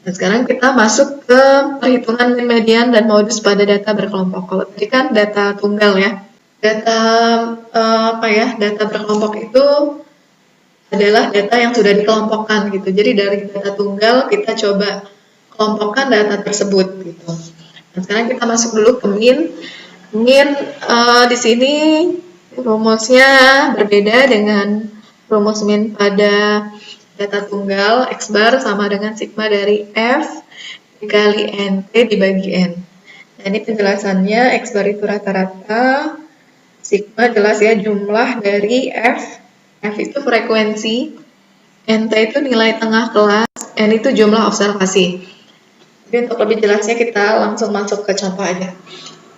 Nah, sekarang kita masuk ke perhitungan mean median dan modus pada data berkelompok. Kalau tadi kan data tunggal ya. Data data berkelompok itu adalah data yang sudah dikelompokkan gitu. Jadi dari data tunggal kita coba kelompokkan data tersebut gitu. Nah, sekarang kita masuk dulu ke mean. Mean di sini rumusnya berbeda dengan rumus mean pada data tunggal. X bar sama dengan sigma dari F dikali NT dibagi N. Nah, ini penjelasannya. X bar itu rata-rata, sigma jelas ya jumlah dari F itu frekuensi, NT itu nilai tengah kelas, N itu jumlah observasi. Jadi untuk lebih jelasnya kita langsung masuk ke contoh aja.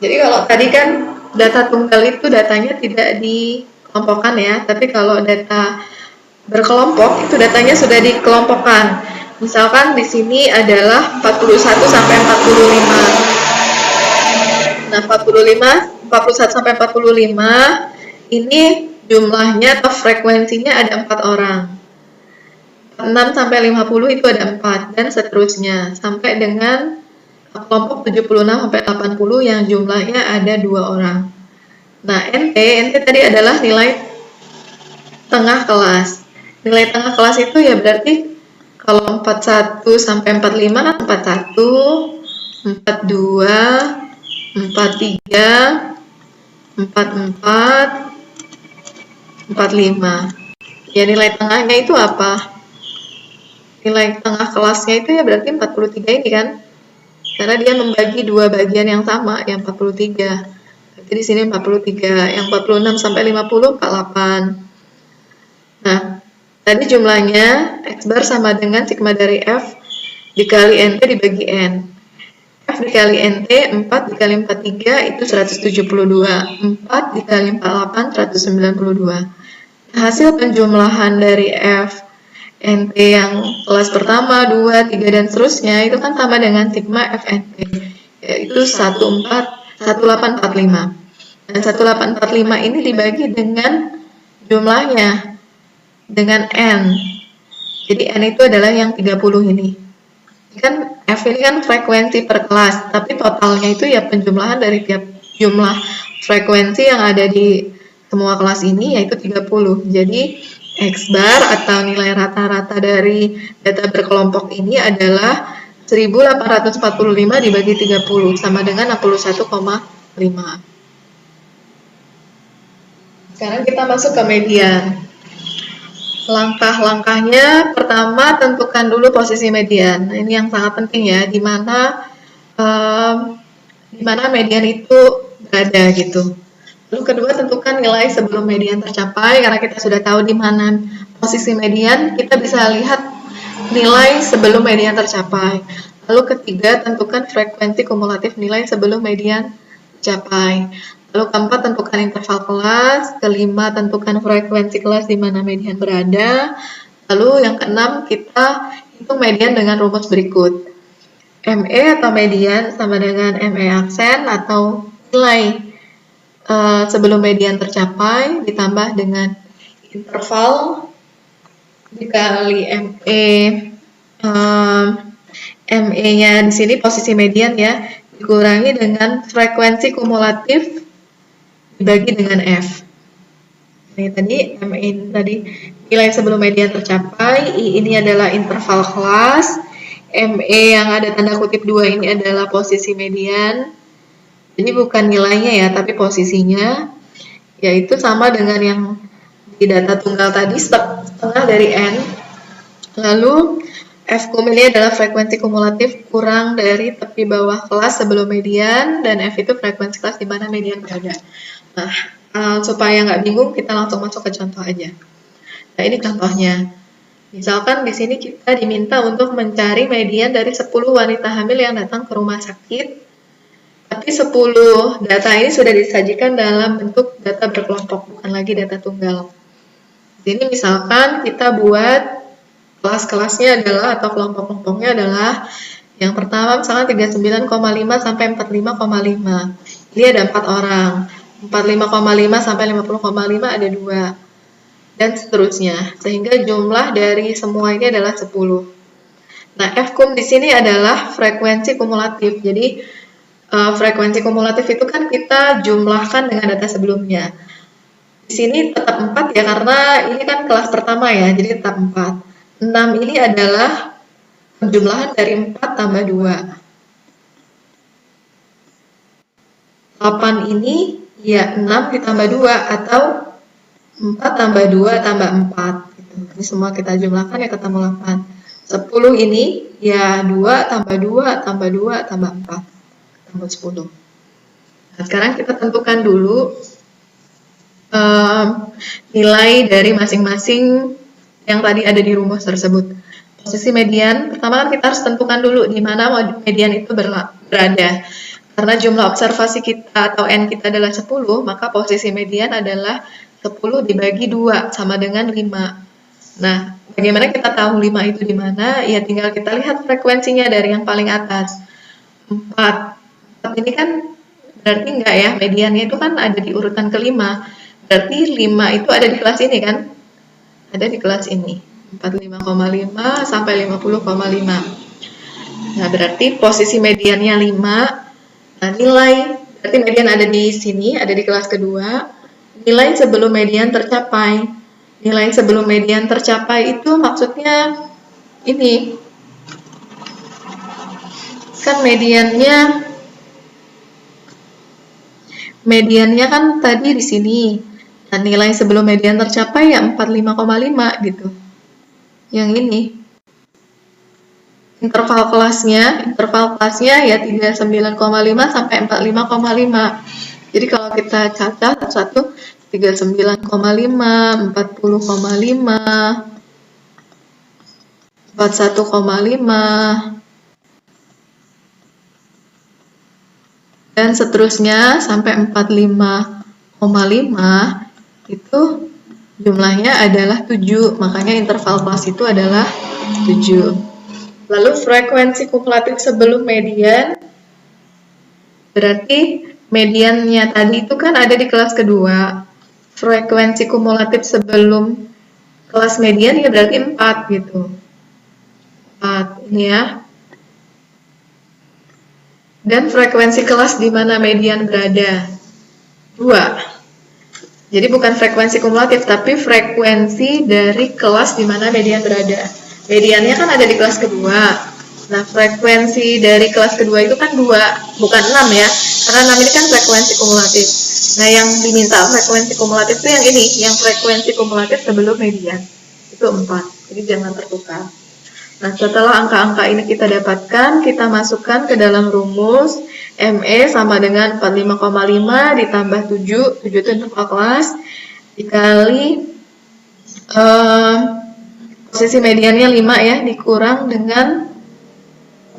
Jadi kalau tadi kan data tunggal itu datanya tidak dikelompokkan ya, tapi kalau data berkelompok itu datanya sudah dikelompokkan. Misalkan di sini adalah 41 sampai 45. Nah, 41 sampai 45 ini jumlahnya atau frekuensinya ada 4 orang. 6 sampai 50 itu ada 4 dan seterusnya sampai dengan kelompok 76 sampai 80 yang jumlahnya ada 2 orang. Nah, NT tadi adalah nilai tengah kelas. Nilai tengah kelas itu ya berarti kalau 41 sampai 45 kan 41, 42, 43, 44, 45. Ya, nilai tengahnya itu apa? Nilai tengah kelasnya itu ya berarti 43 ini kan? Karena dia membagi dua bagian yang sama, yang 43. Berarti di sini 43, yang 46 sampai 50 48. Nah, tadi jumlahnya X bar sama dengan sigma dari F dikali NT dibagi N. F dikali NT 4 dikali 43 itu 172. 4 dikali 48 192. Hasil penjumlahan dari F NT yang kelas pertama, 2, 3, dan seterusnya itu kan sama dengan sigma FNT, yaitu 1845. Dan 1845 ini dibagi dengan jumlahnya, dengan N. Jadi N itu adalah yang 30 ini. Kan F ini kan frekuensi per kelas, tapi totalnya itu ya penjumlahan dari tiap jumlah frekuensi yang ada di semua kelas ini yaitu 30. Jadi X bar atau nilai rata-rata dari data berkelompok ini adalah 1845 dibagi 30 sama dengan 61,5. Sekarang kita masuk ke median. Langkah-langkahnya pertama tentukan dulu posisi median. Ini yang sangat penting ya, di mana median itu berada gitu. Lalu kedua tentukan nilai sebelum median tercapai. Karena kita sudah tahu di mana posisi median, kita bisa lihat nilai sebelum median tercapai. Lalu ketiga tentukan frekuensi kumulatif nilai sebelum median tercapai. Lalu keempat, tentukan interval kelas. Kelima, tentukan frekuensi kelas di mana median berada. Lalu yang keenam, kita hitung median dengan rumus berikut. ME atau median sama dengan ME aksen atau nilai sebelum median tercapai ditambah dengan interval dikali ME. ME-nya di sini posisi median ya, dikurangi dengan frekuensi kumulatif dibagi dengan F. Ini tadi ME tadi nilai sebelum median tercapai, I ini adalah interval kelas, ME yang ada tanda kutip 2 ini adalah posisi median. Jadi bukan nilainya ya, tapi posisinya, yaitu sama dengan yang di data tunggal tadi, setengah dari N. Lalu F kum ini adalah frekuensi kumulatif kurang dari tepi bawah kelas sebelum median, dan F itu frekuensi kelas di mana median berada. Nah, supaya nggak bingung, kita langsung masuk ke contoh aja. Nah, ini contohnya. Misalkan di sini kita diminta untuk mencari median dari 10 wanita hamil yang datang ke rumah sakit. Tapi 10 data ini sudah disajikan dalam bentuk data berkelompok, bukan lagi data tunggal. Di sini misalkan kita buat kelas-kelasnya adalah, atau kelompok-kelompoknya adalah, yang pertama misalkan 39,5 sampai 45,5. Ini ada 4 orang. 45,5 sampai 50,5 ada 2. dan seterusnya. Sehingga jumlah dari semua ini adalah 10. Nah, F-kum di sini adalah frekuensi kumulatif. Jadi, frekuensi kumulatif itu kan kita jumlahkan dengan data sebelumnya. Di sini tetap 4 ya, karena ini kan kelas pertama ya, jadi tetap 4. 6 ini adalah penjumlahan dari 4 tambah 2. 8 ini ya 6 ditambah 2 atau 4 tambah 2 tambah 4. Gitu. Ini semua kita jumlahkan ya ketemu 8. 10 ini ya 2 tambah 2 tambah 2 tambah 4. Ketemu 10. Nah, sekarang kita tentukan dulu nilai dari masing-masing yang tadi ada di rumus tersebut. Posisi median, pertama kan kita harus tentukan dulu di mana median itu berada. Karena jumlah observasi kita atau N kita adalah 10, maka posisi median adalah 10 dibagi 2 sama dengan 5. Nah, bagaimana kita tahu 5 itu di mana? Ya tinggal kita lihat frekuensinya dari yang paling atas. 4. 4 ini kan berarti enggak ya, mediannya itu kan ada di urutan kelima. Berarti 5 itu ada di kelas ini kan? Ada di kelas ini. 45,5 sampai 50,5. Nah, berarti posisi mediannya 5. Nah, nilai, berarti median ada di sini, ada di kelas kedua. Nilai sebelum median tercapai. Nilai sebelum median tercapai itu maksudnya ini. Kan mediannya kan tadi di sini. Nah, nilai sebelum median tercapai ya 45,5 gitu. Yang ini. Interval kelasnya ya 39,5 sampai 45,5. Jadi kalau kita catat satu 39,5, 40,5, 41,5 dan seterusnya sampai 45,5 itu jumlahnya adalah 7, makanya interval kelas itu adalah 7. Lalu frekuensi kumulatif sebelum median, berarti mediannya tadi itu kan ada di kelas kedua. Frekuensi kumulatif sebelum kelas median ya berarti 4 gitu. 4 ini ya. Dan frekuensi kelas di mana median berada? 2. Jadi bukan frekuensi kumulatif, tapi frekuensi dari kelas di mana median berada. Mediannya kan ada di kelas kedua. Nah, frekuensi dari kelas kedua itu kan 2, bukan 6 ya. Karena 6 ini kan frekuensi kumulatif. Nah, yang diminta frekuensi kumulatif itu yang ini, yang frekuensi kumulatif sebelum median. Itu 4, jadi jangan tertukar. Nah, setelah angka-angka ini kita dapatkan, kita masukkan ke dalam rumus ME sama dengan 45,5 ditambah 7 itu interval kelas, dikali posisi mediannya 5 ya, dikurang dengan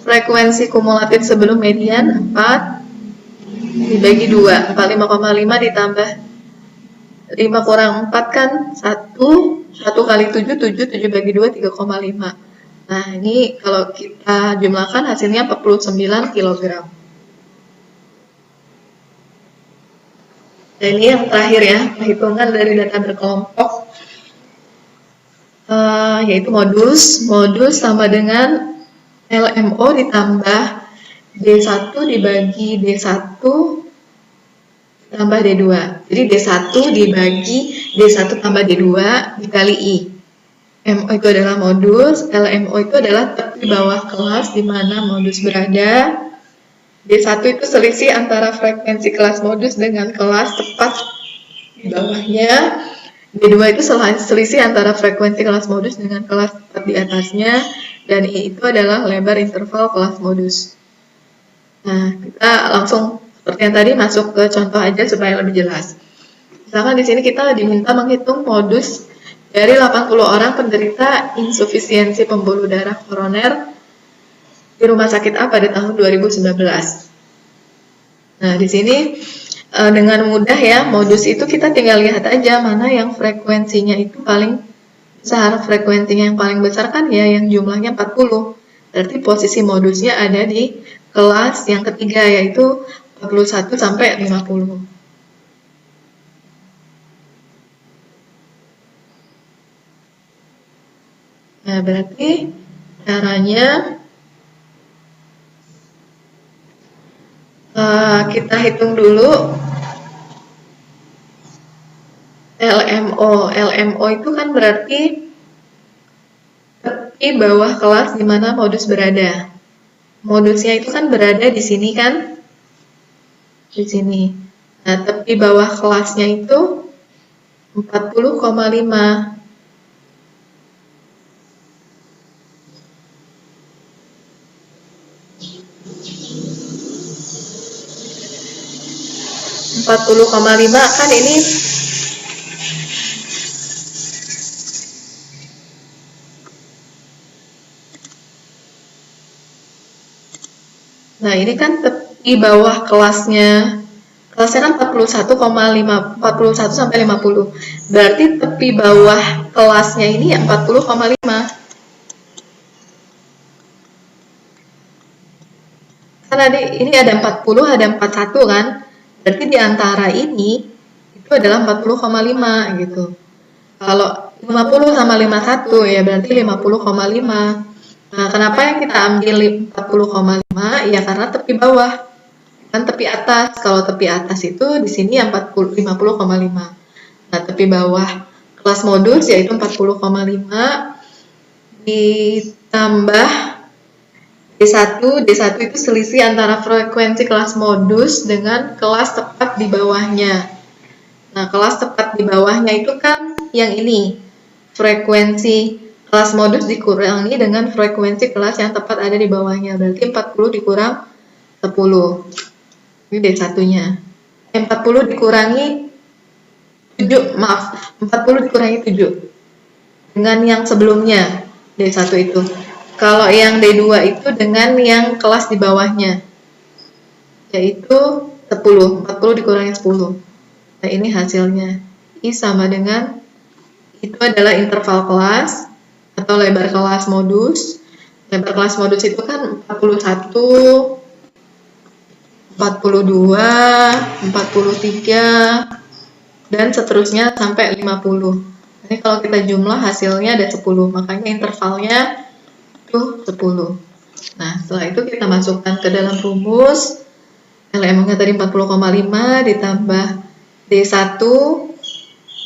frekuensi kumulatif sebelum median 4, dibagi 2, 45,5 ditambah 5 kurang 4 kan 1 kali 7 bagi 2, 3,5. Nah, ini kalau kita jumlahkan hasilnya 49 kg. Dan ini yang terakhir ya, perhitungan dari data berkelompok, yaitu modus. Modus sama dengan LMO ditambah D1 dibagi D1 tambah D2. Jadi D1 dibagi D1 tambah D2 dikali I. MO itu adalah modus, LMO itu adalah di bawah kelas di mana modus berada. D1 itu selisih antara frekuensi kelas modus dengan kelas tepat di bawahnya. D2 itu selisih antara frekuensi kelas modus dengan kelas tepat di atasnya. Dan I itu adalah lebar interval kelas modus. Nah, kita langsung seperti yang tadi masuk ke contoh aja supaya lebih jelas. Misalkan di sini kita diminta menghitung modus dari 80 orang penderita insufisiensi pembuluh darah koroner di rumah sakit A pada tahun 2019. Nah, di sini dengan mudah ya, modus itu kita tinggal lihat aja mana yang frekuensinya itu paling besar. Frekuensinya yang paling besar kan ya yang jumlahnya 40. Berarti posisi modusnya ada di kelas yang ketiga, yaitu 41 sampai 50. Nah, berarti caranya kita hitung dulu LMO. LMO itu kan berarti tepi bawah kelas di mana modus berada. Modusnya itu kan berada di sini kan? Di sini. Nah, tepi bawah kelasnya itu 40,5. 40,5 kan ini nah ini kan tepi bawah kelasnya kan 41,5 41 sampai 50. Berarti tepi bawah kelasnya ini ya 40,5. Kan ini ada 40, ada 41 kan? Berarti di antara ini itu adalah 40,5 gitu. Kalau 50 sama 51 ya berarti 50,5. Nah, kenapa yang kita ambil 40,5? Ya karena tepi bawah. Kan tepi atas. Kalau tepi atas itu di sini yang 50,5. Nah, tepi bawah kelas modus yaitu 40,5 ditambah D1. D1 itu selisih antara frekuensi kelas modus dengan kelas tepat di bawahnya. Nah, kelas tepat di bawahnya itu kan yang ini. Frekuensi kelas modus dikurangi dengan frekuensi kelas yang tepat ada di bawahnya. Berarti 40 dikurang 10. Ini D1-nya. 40 dikurangi 7, maaf. 40 dikurangi 7. Dengan yang sebelumnya, D1 itu. Kalau yang D2 itu dengan yang kelas di bawahnya, yaitu 10. 40 dikurangi 10. Nah, ini hasilnya. I sama dengan, itu adalah interval kelas, atau lebar kelas modus. Lebar kelas modus itu kan 41, 42, 43, dan seterusnya sampai 50. Ini kalau kita jumlah hasilnya ada 10, makanya intervalnya itu 10. Nah, setelah itu kita masukkan ke dalam rumus. LM-nya tadi 40,5 ditambah D1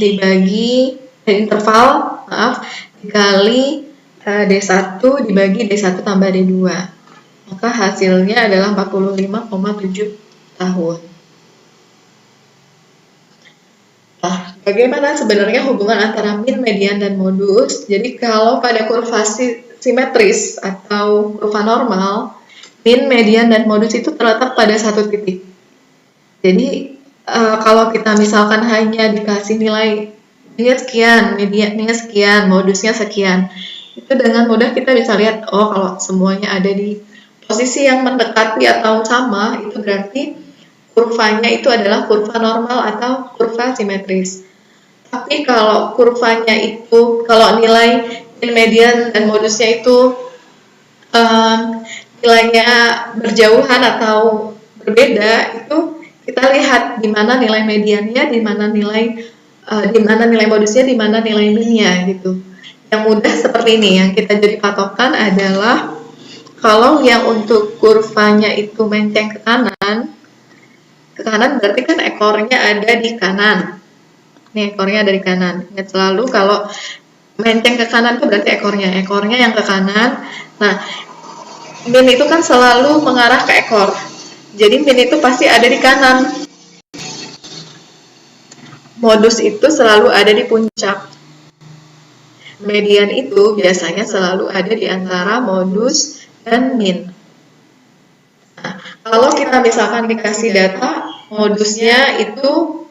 dibagi interval, maaf, dikali D1 dibagi D1 tambah D2. Maka hasilnya adalah 45,7 tahun. Nah, bagaimana sebenarnya hubungan antara min, median, dan modus? Jadi kalau pada kurva simetris atau kurva normal, min, median, dan modus itu terletak pada satu titik. Jadi kalau kita misalkan hanya dikasih nilai sekian, mediannya sekian, modusnya sekian, itu dengan mudah kita bisa lihat, oh kalau semuanya ada di posisi yang mendekati atau sama, itu berarti kurvanya itu adalah kurva normal atau kurva simetris. Tapi kalau kurvanya itu, kalau nilai min, median, dan modusnya itu nilainya berjauhan atau berbeda, itu kita lihat di mana nilai mediannya, di mana nilai modusnya, di mana nilai minnya gitu. Yang mudah seperti ini, yang kita jadi patokan adalah kalau yang untuk kurvanya itu menceng ke kanan berarti kan ekornya ada di kanan. Nih, ekornya ada di kanan. Ingat selalu kalau menceng ke kanan itu berarti ekornya yang ke kanan. Nah, min itu kan selalu mengarah ke ekor. Jadi min itu pasti ada di kanan. Modus itu selalu ada di puncak. Median itu biasanya selalu ada di antara modus dan min. Nah, kalau kita misalkan dikasih data, modusnya itu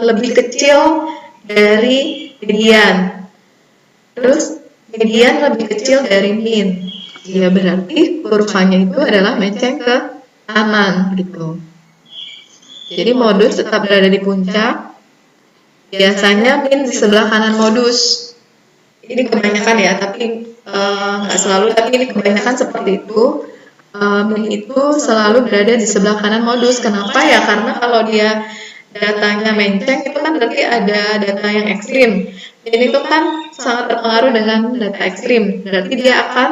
lebih kecil dari median. Terus median lebih kecil dari min. Ya berarti kurvanya itu adalah menceng ke kanan gitu. Jadi modus tetap berada di puncak. Biasanya min di sebelah kanan modus. Ini kebanyakan ya, tapi nggak selalu. Tapi ini kebanyakan seperti itu. Min itu selalu berada di sebelah kanan modus. Kenapa ya? Karena kalau dia datanya menceng itu kan berarti ada data yang ekstrim. Min itu kan sangat terpengaruh dengan data ekstrim, berarti dia akan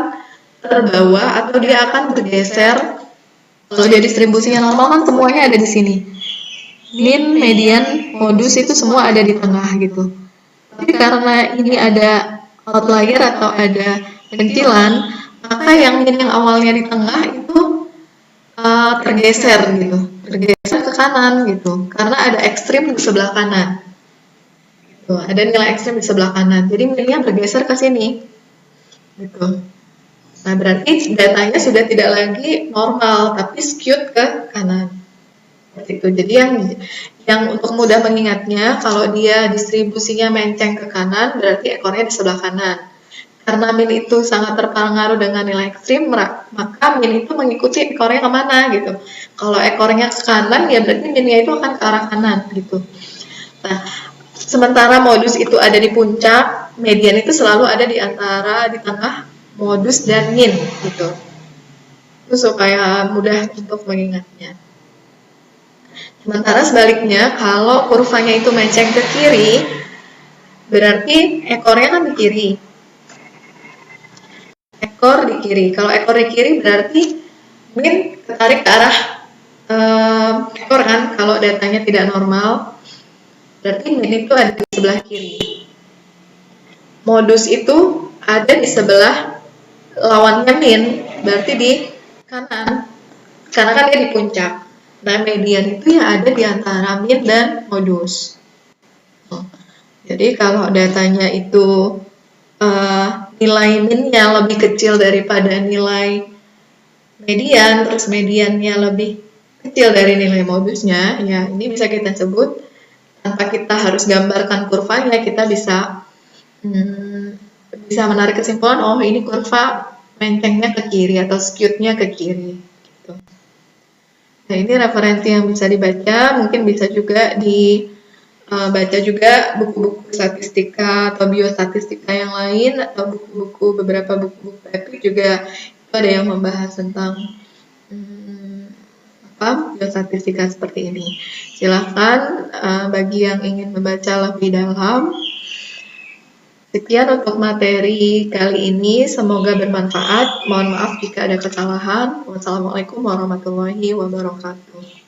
terbawa atau dia akan bergeser. Kalau dia distribusinya normal kan semuanya ada di sini. Min, median, modus itu semua ada di tengah gitu. Tapi karena ini ada outlier atau ada pencilan, maka yang min yang awalnya di tengah itu tergeser gitu, tergeser ke kanan gitu, karena ada ekstrim di sebelah kanan. Gitu. Ada nilai ekstrim di sebelah kanan, jadi minnya bergeser ke sini. Gitu. Nah, berarti datanya sudah tidak lagi normal, tapi skewed ke kanan. Seperti itu. Jadi yang untuk mudah mengingatnya, kalau dia distribusinya menceng ke kanan, berarti ekornya di sebelah kanan. Karena min itu sangat terpengaruh dengan nilai ekstrim, maka min itu mengikuti ekornya kemana gitu. Kalau ekornya ke kanan, ya berarti minnya itu akan ke arah kanan gitu. Nah, sementara modus itu ada di puncak, median itu selalu ada di tengah modus dan min gitu. Itu supaya mudah untuk mengingatnya. Sementara sebaliknya, kalau kurvanya itu menceng ke kiri, berarti ekornya kan di kiri. Ekor di kiri. Kalau ekor di kiri berarti min ketarik ke arah ekor kan. Kalau datanya tidak normal, berarti min itu ada di sebelah kiri. Modus itu ada di sebelah lawannya min, berarti di kanan. Karena kan dia di puncak. Nah, median itu yang ada di antara min dan modus. Jadi kalau datanya itu nilai minnya lebih kecil daripada nilai median, terus mediannya lebih kecil dari nilai modusnya, ya ini bisa kita sebut, tanpa kita harus gambarkan kurvanya, kita bisa menarik kesimpulan, oh ini kurva mencengnya ke kiri atau skewed-nya ke kiri. Gitu. Nah, ini referensi yang bisa dibaca, mungkin bisa juga baca juga buku-buku statistika atau biostatistika yang lain, atau beberapa buku-buku EPIK juga itu ada yang membahas tentang biostatistika seperti ini. Silahkan bagi yang ingin membaca lebih dalam. Sekian untuk materi kali ini, semoga bermanfaat. Mohon maaf jika ada kesalahan. Wassalamualaikum warahmatullahi wabarakatuh.